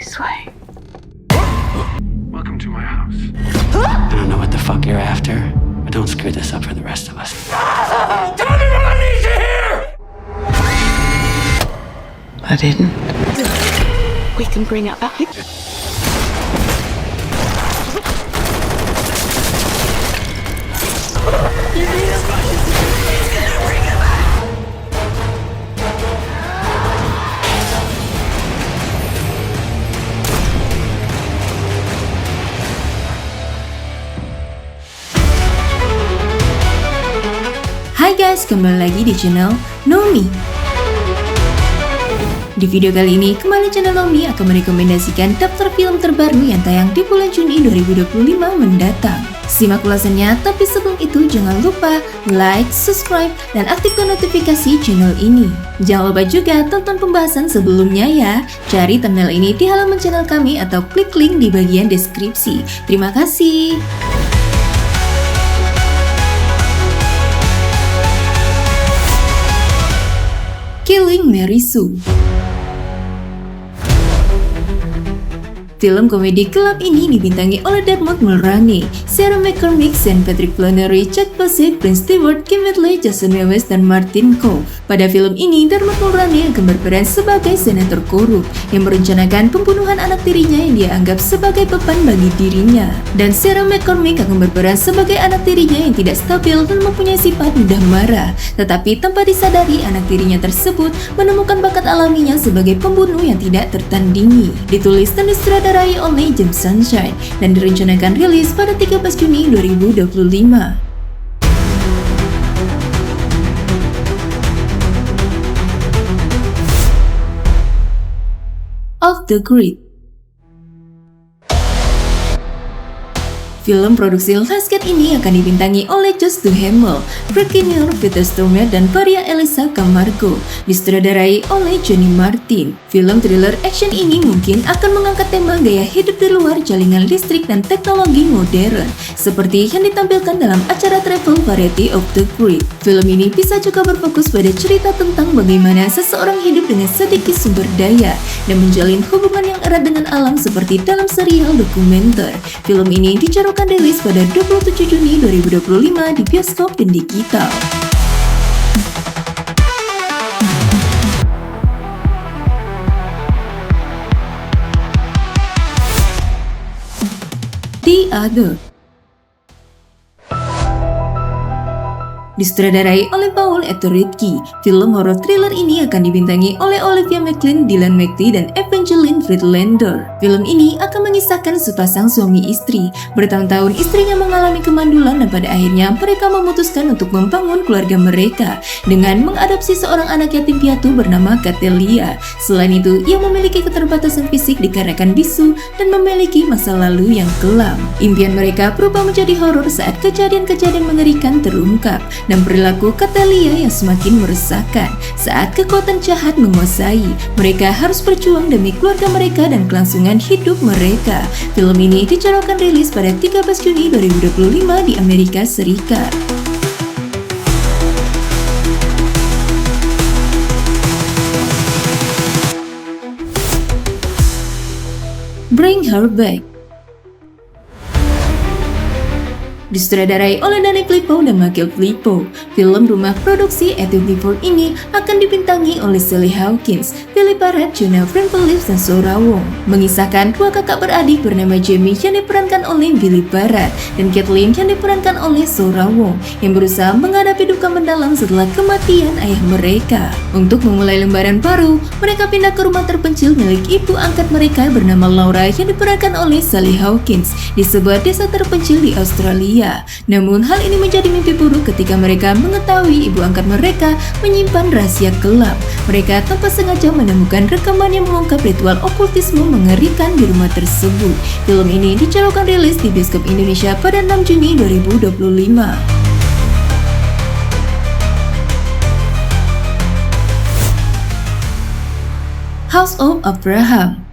This way. Welcome to my house. I don't know what the fuck you're after, but don't screw this up for the rest of us. Tell me what I need to hear! I didn't. We can bring it back. Hai guys, kembali lagi di channel Nomi. Di video kali ini, kembali channel Nomi akan merekomendasikan daftar film terbaru yang tayang di bulan Juni 2025 mendatang. Simak ulasannya, tapi sebelum itu jangan lupa like, subscribe, dan aktifkan notifikasi channel ini. Jangan lupa juga tonton pembahasan sebelumnya ya. Cari thumbnail ini di halaman channel kami atau klik link di bagian deskripsi. Terima kasih. Killing Mary Sue. Film komedi gelap ini dibintangi oleh Dermot Mulroney, Sarah McCormick, Sean Patrick Flannery, Jack Bassett, Prince Stewart, Kim Whitley, Jason Mewes, dan Martin Kove. Pada film ini, Dermot Mulroney akan berperan sebagai senator korup yang merencanakan pembunuhan anak tirinya yang dia anggap sebagai beban bagi dirinya. Dan Sarah McCormick akan berperan sebagai anak tirinya yang tidak stabil dan mempunyai sifat mudah marah. Tetapi tanpa disadari, anak tirinya tersebut menemukan bakat alaminya sebagai pembunuh yang tidak tertandingi. Ditulis dan disutradarai oleh James Sunshine dan direncanakan rilis pada 13 Juni 2025. Off the Grid. Film produksi Lionsgate ini akan dibintangi oleh Josh Duhamel, Greg Kinnear, Peter Stormare, dan Maria Elisa Camargo. Disutradarai oleh Johnny Martin. Film thriller action ini mungkin akan mengangkat tema gaya hidup di luar jaringan listrik dan teknologi modern, seperti yang ditampilkan dalam acara travel variety Off the Grid. Film ini bisa juga berfokus pada cerita tentang bagaimana seseorang hidup dengan sedikit sumber daya dan menjalin hubungan yang erat dengan alam seperti dalam serial dokumenter. Film ini akan rilis pada 27 Juni 2025 di bioskop dan digital. The Other. Disutradarai oleh Paul Etoritki, film horor thriller ini akan dibintangi oleh Olivia McLean, Dylan McTee, dan Evangeline Friedlander. Film ini akan mengisahkan sepasang suami istri. Bertahun-tahun istrinya mengalami kemandulan dan pada akhirnya mereka memutuskan untuk membangun keluarga mereka dengan mengadopsi seorang anak yatim piatu bernama Catelia. Selain itu, ia memiliki keterbatasan fisik dikarenakan bisu dan memiliki masa lalu yang kelam. Impian mereka berubah menjadi horor saat kejadian-kejadian mengerikan terungkap. Dan perilaku Catelia yang semakin meresahkan saat kekuatan jahat menguasai. Mereka harus berjuang demi keluarga mereka dan kelangsungan hidup mereka. Film ini dijadwalkan rilis pada 13 Juni 2025 di Amerika Serikat. Bring Her Back. Disutradarai oleh Danny Filippo dan Michael Filippo. Film rumah produksi A24 ini akan dibintangi oleh Sally Hawkins, Philip Barrett, Jonah Phillips, dan Sora Wong. Mengisahkan dua kakak beradik bernama Jamie yang diperankan oleh Billy Barrett dan Kathleen yang diperankan oleh Sora Wong yang berusaha menghadapi duka mendalam setelah kematian ayah mereka. Untuk memulai lembaran baru, mereka pindah ke rumah terpencil milik ibu angkat mereka bernama Laura yang diperankan oleh Sally Hawkins di sebuah desa terpencil di Australia. Namun hal ini menjadi mimpi buruk ketika mereka mengetahui ibu angkat mereka menyimpan rahasia kelam. Mereka tanpa sengaja menemukan rekaman yang mengungkap ritual okultisme mengerikan di rumah tersebut. Film ini dijadwalkan rilis di bioskop Indonesia pada 6 Juni 2025. House of Abraham.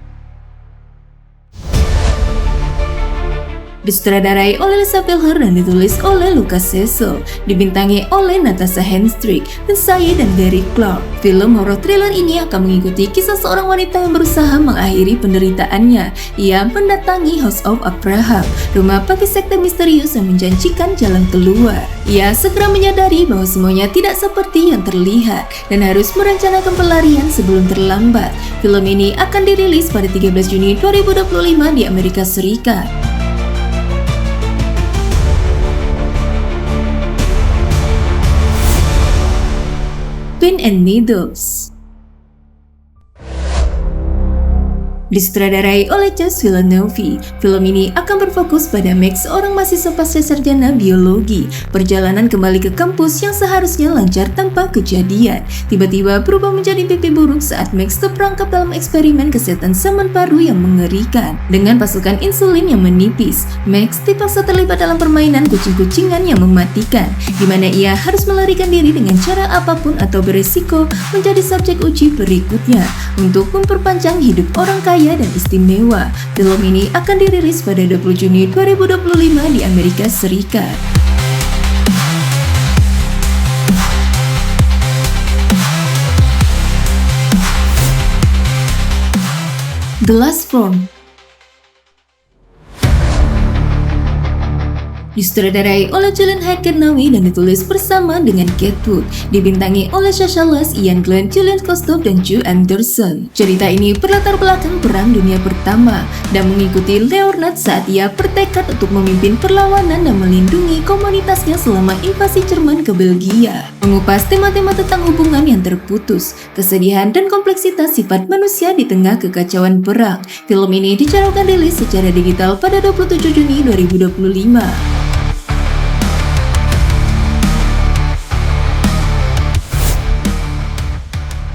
Disutradarai oleh Lisa Pilher dan ditulis oleh Lucas Cecil, dibintangi oleh Natasha Henstridge, dan saya dan Derek Clark. Film horor thriller ini akan mengikuti kisah seorang wanita yang berusaha mengakhiri penderitaannya. Ia mendatangi House of Abraham, rumah bagi sekte misterius yang menjanjikan jalan keluar. Ia segera menyadari bahwa semuanya tidak seperti yang terlihat dan harus merencanakan pelarian sebelum terlambat. Film ini akan dirilis pada 13 Juni 2025 di Amerika Serikat. Pin and Needles. Disutradarai oleh Jacques Villeneuve, film ini akan berfokus pada Max, seorang mahasiswa pasca sarjana biologi. Perjalanan kembali ke kampus yang seharusnya lancar tanpa kejadian, tiba-tiba berubah menjadi mimpi buruk saat Max terperangkap dalam eksperimen kesehatan zaman baru yang mengerikan. Dengan pasukan insulin yang menipis, Max dipaksa terlibat dalam permainan kucing-kucingan yang mematikan, di mana ia harus melarikan diri dengan cara apapun atau beresiko menjadi subjek uji berikutnya untuk memperpanjang hidup orang kaya dan istimewa. Film ini akan dirilis pada 20 Juni 2025 di Amerika Serikat. The Last Form. Disutradarai oleh Julian Harkness dan ditulis bersama dengan Kate Wood, dibintangi oleh Sasha Lass, Ian Glen, Julian Kostov, dan Joe Anderson. Cerita ini berlatar belakang Perang Dunia Pertama dan mengikuti Leonard saat ia bertekad untuk memimpin perlawanan dan melindungi komunitasnya selama invasi Jerman ke Belgia. Mengupas tema-tema tentang hubungan yang terputus, kesedihan, dan kompleksitas sifat manusia di tengah kekacauan perang. Film ini dicanangkan rilis secara digital pada 27 Juni 2025.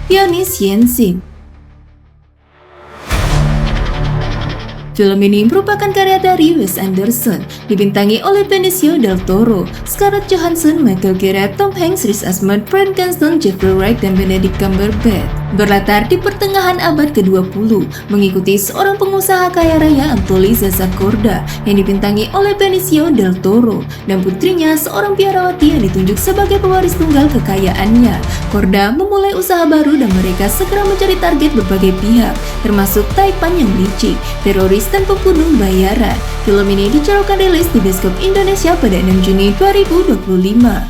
Pianis Yensing. Film ini merupakan karya dari Wes Anderson, dibintangi oleh Benicio del Toro, Scarlett Johansson, Michael Cera, Tom Hanks, Riz Ahmed, Bryan Cranston, Jeffrey Wright, dan Benedict Cumberbatch. Berlatar di pertengahan abad ke-20, mengikuti seorang pengusaha kaya raya Anatoly Zazakorda yang dibintangi oleh Benicio del Toro dan putrinya, seorang biarawati yang ditunjuk sebagai pewaris tunggal kekayaannya. Korda memulai usaha baru dan mereka segera menjadi target berbagai pihak, termasuk Taipan yang licik, teroris, dan pembunuh bayaran. Film ini dicanangkan rilis di bioskop Indonesia pada 6 Juni 2025.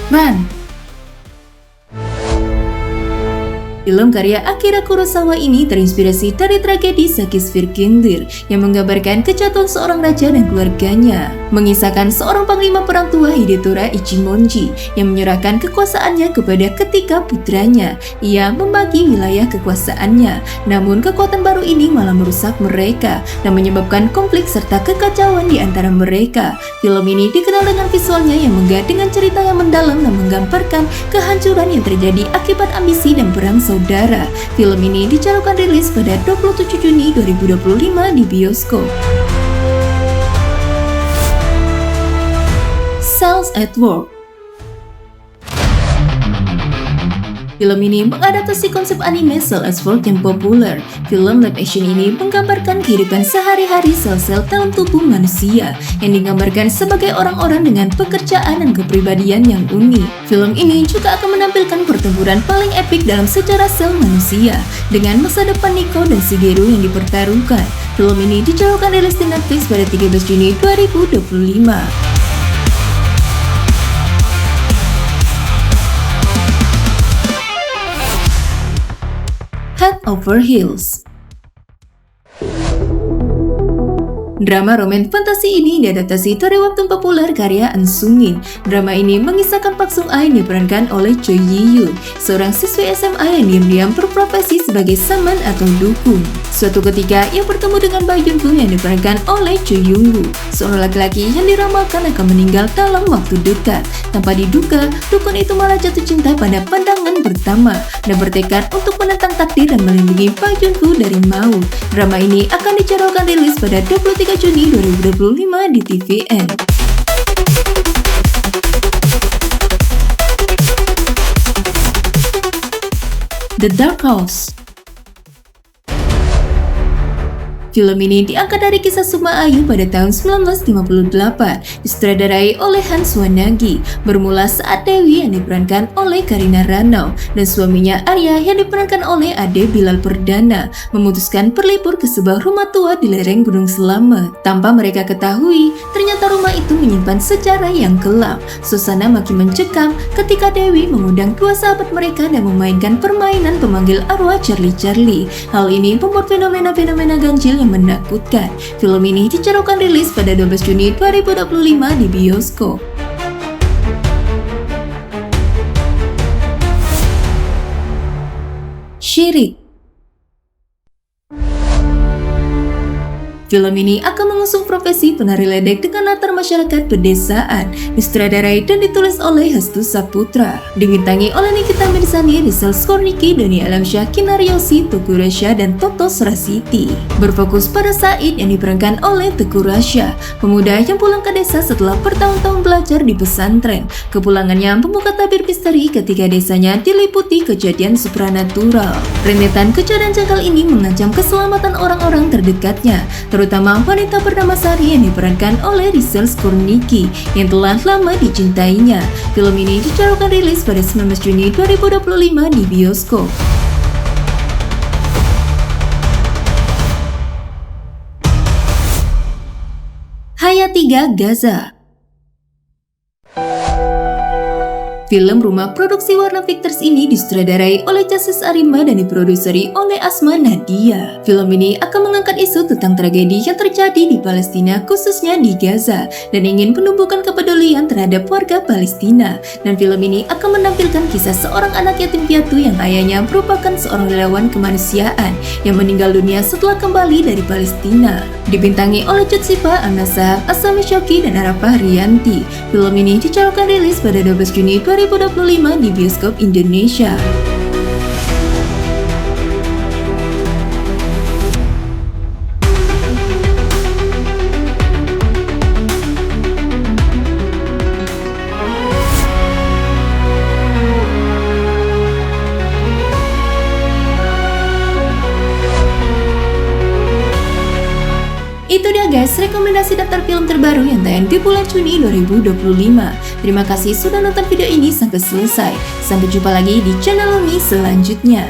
Run. Film karya Akira Kurosawa ini terinspirasi dari tragedi Shakespeare Kindir yang menggambarkan kejatuhan seorang raja dan keluarganya, mengisahkan seorang panglima perang tua Hidetora Ichimonji yang menyerahkan kekuasaannya kepada ketiga putranya. Ia membagi wilayah kekuasaannya, namun kekuatan baru ini malah merusak mereka dan menyebabkan konflik serta kekacauan di antara mereka. Film ini dikenal dengan visualnya yang megah dengan cerita yang mendalam dan menggambarkan kehancuran yang terjadi akibat ambisi dan perang saudara. Film ini dicanangkan rilis pada 27 Juni 2025 di bioskop. Cells at Work. Film ini mengadaptasi konsep anime Cells at Work yang populer. Film live action ini menggambarkan kehidupan sehari-hari sel-sel dalam tubuh manusia yang digambarkan sebagai orang-orang dengan pekerjaan dan kepribadian yang unik. Film ini juga akan menampilkan pertempuran paling epik dalam sejarah sel manusia dengan masa depan Nico dan Shigeru yang dipertaruhkan. Film ini dicanangkan rilis di Netflix pada 13 Juni 2025. Head Over Heels. Drama romantis fantasi ini diadaptasi dari webtoon populer karya An Sung-in. Drama ini mengisahkan Park Sung-ae yang diperankan oleh Choi Yi-yoon, seorang siswi SMA yang diam-diam berprofesi sebagai saman atau dukun. Suatu ketika, ia bertemu dengan Bae Jun-gun yang diperankan oleh Choi Young-woo, seorang laki-laki yang diramalkan akan meninggal dalam waktu dekat. Tanpa diduga, dukun itu malah jatuh cinta pada pandangan pertama dan bertekad untuk menentang takdir dan melindungi Bae Jun-woo dari maut. Drama ini akan dicanangkan rilis pada 23 Juni 2025 di TVN. The Dark House. Film ini diangkat dari kisah Sukma Ayu pada tahun 1958, disutradarai oleh Hans Wanagi. Bermula saat Dewi yang diperankan oleh Karina Rano dan suaminya Arya yang diperankan oleh Ade Bilal Perdana memutuskan berlibur ke sebuah rumah tua di lereng Gunung Slamet. Tanpa mereka ketahui, ternyata rumah itu menyimpan sejarah yang kelam. Suasana makin mencekam ketika Dewi mengundang dua sahabat mereka dan memainkan permainan pemanggil arwah Charlie. Hal ini membuat fenomena-fenomena ganjil yang menakutkan. Film ini dicarokan rilis pada 12 Juni 2025 di bioskop. Syirik. Film ini akan mengusung profesi penari ledek dengan latar masyarakat pedesaan, disutradarai dan ditulis oleh Hastu Saputra, dibintangi oleh Nikita Mirzani, Rizal Skorniki, Doni Alamsyah, Kinar Yosi, Teguh Rasya, dan Toto Rasiti. Berfokus pada Said yang diperankan oleh Teguh Rasya, pemuda yang pulang ke desa setelah bertahun-tahun belajar di pesantren. Kepulangannya membuka tabir misteri ketika desanya diliputi kejadian supranatural. Rentetan kejadian janggal ini mengancam keselamatan orang-orang terdekatnya, terutama wanita bernama Sari yang diperankan oleh Rizal Skorniki yang telah lama dicintainya. Film ini dicarokan rilis pada 19 Juni 2025 di bioskop. Hayatiga Gaza. Film rumah produksi Warner Pictures ini disutradarai oleh Casis Arimba dan diproduseri oleh Asma Nadia. Film ini akan mengangkat isu tentang tragedi yang terjadi di Palestina, khususnya di Gaza, dan ingin menumbuhkan kepedulian terhadap warga Palestina. Dan film ini akan menampilkan kisah seorang anak yatim piatu yang ayahnya merupakan seorang relawan kemanusiaan yang meninggal dunia setelah kembali dari Palestina. Dibintangi oleh Cut Sipa, An-Nasar, Asami Shoki, dan Arafah Rianti. Film ini dicarokan rilis pada 12 Juni 2025 di bioskop Indonesia. Itu dia guys, rekomendasi daftar film terbaru yang tayang di bulan Juni 2025. Terima kasih sudah nonton video ini sampai selesai. Sampai jumpa lagi di channel Umi selanjutnya.